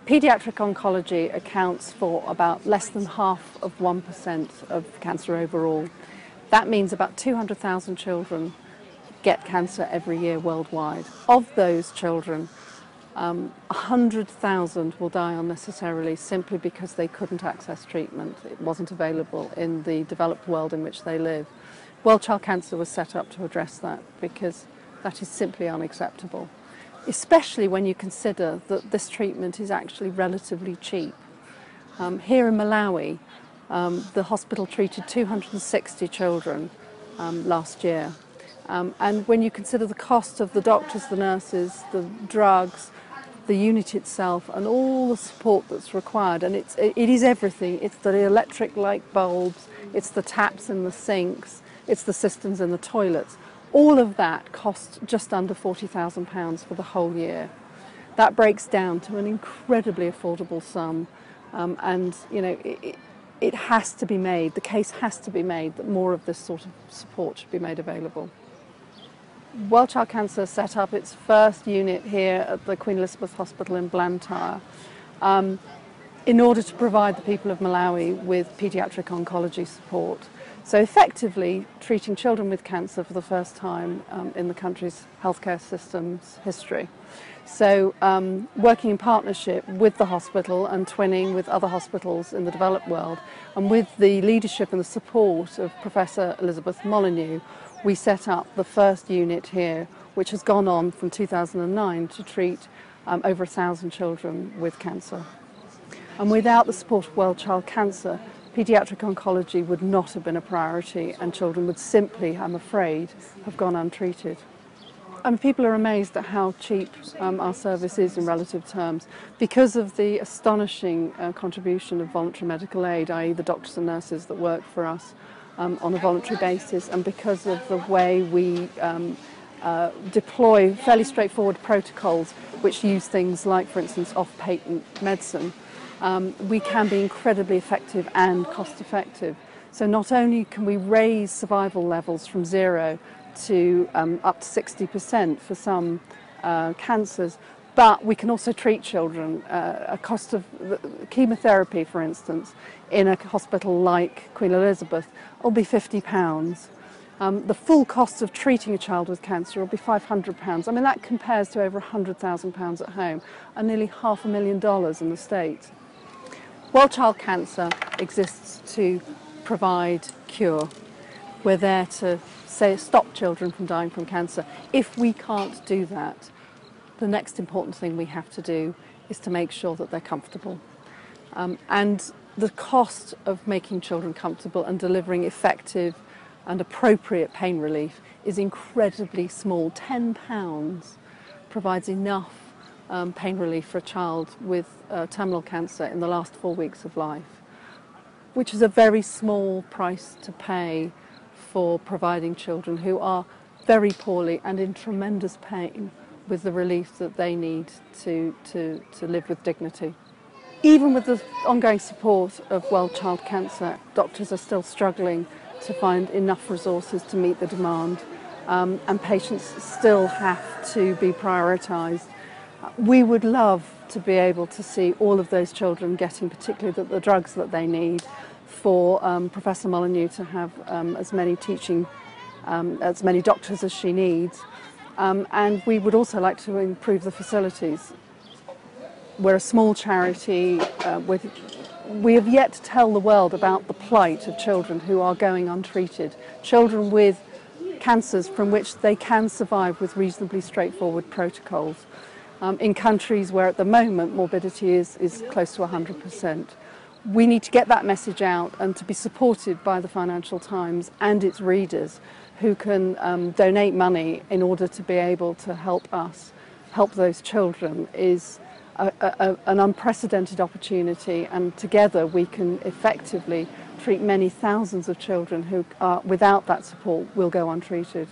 Paediatric oncology accounts for about less than half of 1% of cancer overall. That means about 200,000 children get cancer every year worldwide. Of those children, 100,000 will die unnecessarily simply because they couldn't access treatment. It wasn't available in the developed world in which they live. World Child Cancer was set up to address that because that is simply unacceptable, especially when you consider that this treatment is actually relatively cheap. Here in Malawi, the hospital treated 260 children last year. And when you consider the cost of the doctors, the nurses, the drugs, the unit itself, and all the support that's required, and it is everything. It's the electric light bulbs, it's the taps in the sinks, it's the systems in the toilets. All of that cost just under £40,000 for the whole year. That breaks down to an incredibly affordable sum, and you know it has to be made. The case has to be made that more of this sort of support should be made available. World Child Cancer set up its first unit here at the Queen Elizabeth Hospital in Blantyre in order to provide the people of Malawi with paediatric oncology support. So effectively treating children with cancer for the first time in the country's healthcare system's history. So working in partnership with the hospital and twinning with other hospitals in the developed world, and with the leadership and the support of Professor Elizabeth Molyneux, we set up the first unit here, which has gone on from 2009 to treat over 1,000 children with cancer. And without the support of World Child Cancer, paediatric oncology would not have been a priority, and children would simply, I'm afraid, have gone untreated. And people are amazed at how cheap our service is in relative terms because of the astonishing contribution of voluntary medical aid, i.e. the doctors and nurses that work for us on a voluntary basis, and because of the way we deploy fairly straightforward protocols which use things like, for instance, off-patent medicine. We can be incredibly effective and cost-effective. So not only can we raise survival levels from 0 to up to 60% for some cancers, but we can also treat children. A cost of chemotherapy, for instance, in a hospital like Queen Elizabeth will be £50. The full cost of treating a child with cancer will be £500. I mean, that compares to over £100,000 at home and nearly $500,000 in the States. World Child Cancer exists to provide cure. We're there to stop children from dying from cancer. If we can't do that, the next important thing we have to do is to make sure that they're comfortable. And the cost of making children comfortable and delivering effective and appropriate pain relief is incredibly small. £10 provides enough pain relief for a child with terminal cancer in the last 4 weeks of life, which is a very small price to pay for providing children who are very poorly and in tremendous pain with the relief that they need to live with dignity. Even with the ongoing support of World Child Cancer, doctors are still struggling to find enough resources to meet the demand, and patients still have to be prioritised. We would love to be able to see all of those children getting particularly the drugs that they need, for Professor Molyneux to have as many doctors as she needs. And we would also like to improve the facilities. We're a small charity. We have yet to tell the world about the plight of children who are going untreated, children with cancers from which they can survive with reasonably straightforward protocols, in countries where at the moment morbidity is close to 100%. We need to get that message out, and to be supported by the Financial Times and its readers, who can donate money in order to be able to help us help those children, is an unprecedented opportunity, and together we can effectively treat many thousands of children who without that support will go untreated.